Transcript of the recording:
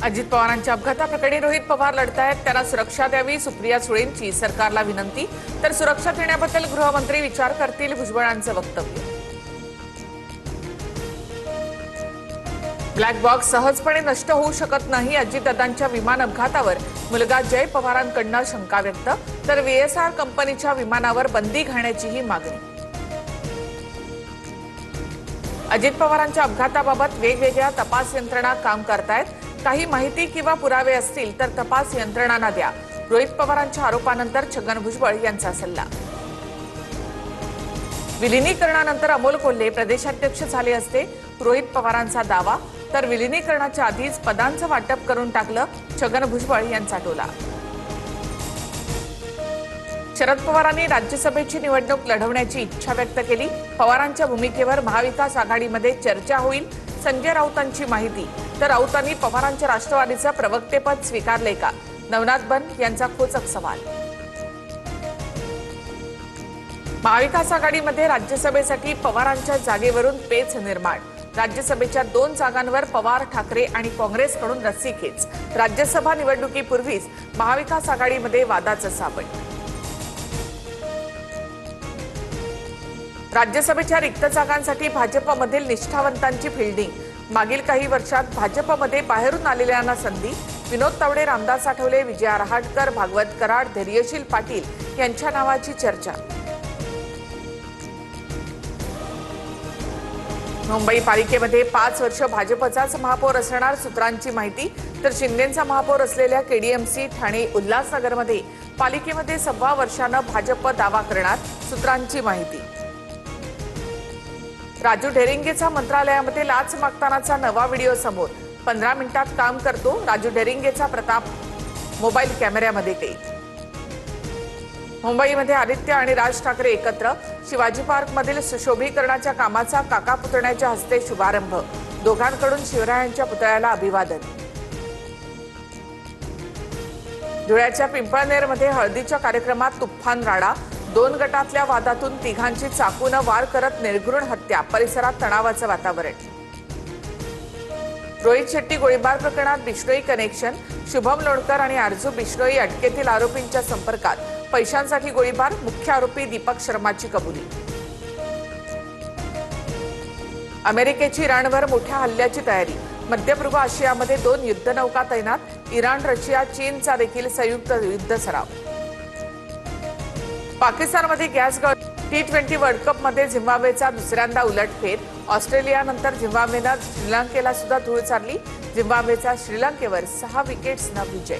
अजित पवारांच्या अपघाताप्रकरणी रोहित पवार लढतायत. त्यांना सुरक्षा द्यावी, सुप्रिया सुळेंची सरकारला विनंती. तर सुरक्षा देण्याबद्दल गृहमंत्री विचार करतील, भुजबळांचं वक्तव्य. ब्लॅक बॉक्स सहजपणे नष्ट होऊ शकत नाही. अजितदादांच्या विमान अपघातावर मुलगा जय पवारांकडून शंका व्यक्त. तर VSR कंपनीच्या विमानावर बंदी घालण्याचीही मागणी. अजित पवारांच्या अपघाताबाबत वेगवेगळ्या तपास यंत्रणा काम करतायत. काही माहिती किंवा पुरावे असतील तर तपास यंत्रणांना द्या. रोहित पवारांच्या आरोपानंतर छगन भुजबळ यांचा सल्ला. विलिनीकरणानंतर अमोल कोल्हे प्रदेशाध्यक्ष झाले असते, रोहित पवारांचा दावा. तर विलिनीकरणाच्या आधीच पदांचं वाटप करून टाकलं, छगन भुजबळ यांचा टोला. शरद पवारांनी राज्यसभेची निवडणूक लढवण्याची इच्छा व्यक्त केली. पवारांच्या भूमिकेवर महाविकास आघाडीमध्ये चर्चा होईल, संजय राऊतांची माहिती. तर राऊतांनी पवारांच्या राष्ट्रवादीचं प्रवक्तेपद स्वीकारले का, नवनाथ बन यांचा खोचक सवाल. महाविकास आघाडीमध्ये राज्यसभेसाठी पवारांच्या जागेवरून पेच निर्माण. राज्यसभेच्या 2 जागांवर पवार, ठाकरे आणि काँग्रेसकडून रस्सीखेच. राज्यसभा निवडणुकीपूर्वीच महाविकास आघाडीमध्ये वादाचं सापड. राज्यसभेच्या रिक्त जागांसाठी भाजपमधील निष्ठावंतांची फिल्डिंग. मागील काही वर्षात भाजपमध्ये बाहेरून आलेल्यांना संधी. विनोद तावडे, रामदास आठवले, विजया रहाटकर, भागवत कराड, धैर्यशील पाटील यांच्या नावाची चर्चा. मुंबई पालिकेमध्ये 5 वर्ष भाजपचाच महापौर असणार, सूत्रांची माहिती. तर शिंदेंचा महापौर असलेल्या KDMC ठाणे उल्हासनगरमध्ये पालिकेमध्ये 1.25 वर्षानं भाजप दावा करणार, सूत्रांची माहिती. राजू ढेरिंगेचा मंत्रालयामध्ये लाच मागतानाचा नवा व्हिडिओ समोर. 15 मिनिटात काम करतो राजू ढेरिंगेचा प्रताप मोबाईल कॅमेऱ्यामध्ये कैद. मुंबईमध्ये आदित्य आणि राज ठाकरे एकत्र. शिवाजी पार्कमधील सुशोभीकरणाच्या कामाचा काका पुतण्याच्या हस्ते शुभारंभ. दोघांकडून शिवरायांच्या पुतळ्याला अभिवादन. धुळ्याच्या पिंपळनेरमध्ये हळदीच्या कार्यक्रमात तुफान राडा. 2 गटातल्या वादातून तिघांची चाकूनं वार करत निर्घृण हत्या. परिसरात तणावाचं वातावरण. रोहित शेट्टी गोळीबार प्रकरणात बिश्नोई कनेक्शन. शुभम लोणकर आणि आरजू बिश्नोई अटकेतील आरोपींच्या संपर्कात. पैशांसाठी गोळीबार. मुख्य आरोपी दीपक शर्माची कबुली. अमेरिकेची इराणवर मोठ्या हल्ल्याची तयारी. मध्य पूर्व आशियामध्ये 2 युद्धनौका तैनात. इराण, रशिया, चीनचा देखील संयुक्त युद्ध सराव. पाकिस्तानमध्ये गॅस T20 वर्ल्ड कपमध्ये झिम्बाब्वेचा दुसऱ्यांदा उलटफेर. ऑस्ट्रेलियानंतर झिम्बाब्वेनं श्रीलंकेला सुद्धा धूळ चारली. झिम्बाब्वेचा श्रीलंकेवर 6 विकेट्सनं विजय.